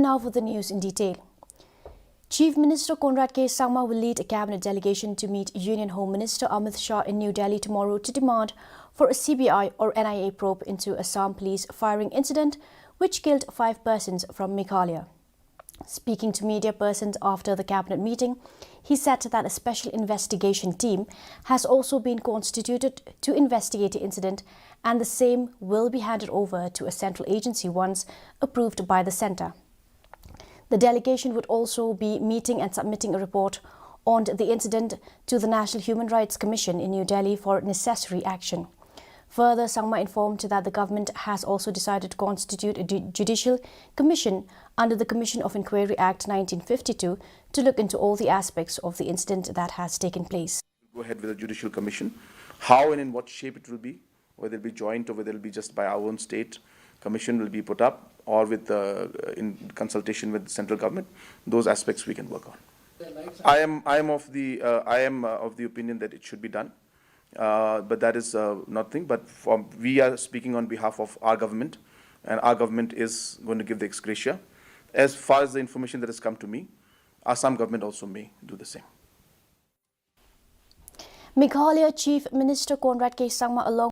And now for the news in detail. Chief Minister Conrad K. Sangma will lead a cabinet delegation to meet Union Home Minister Amit Shah in New Delhi tomorrow to demand for a CBI or NIA probe into Assam police firing incident which killed 5 persons from Meghalaya. Speaking to media persons after the cabinet meeting, he said that a special investigation team has also been constituted to investigate the incident, and the same will be handed over to a central agency once approved by the centre. The delegation would also be meeting and submitting a report on the incident to the National Human Rights Commission in New Delhi for necessary action. Further, Sangma informed that the government has also decided to constitute a judicial commission under the Commission of Inquiry Act 1952 to look into all the aspects of the incident that has taken place. Go ahead with a judicial commission. How and in what shape it will be, whether it will be joint or whether it will be just by our own state commission will be put up, or with in consultation with the central government. Those aspects we can work on. I am of the opinion that it should be done. But that is nothing. But we are speaking on behalf of our government, and our government is going to give the ex gratia. As far as the information that has come to me, Assam government also may do the same. Meghalaya Chief Minister Conrad K. Sangma along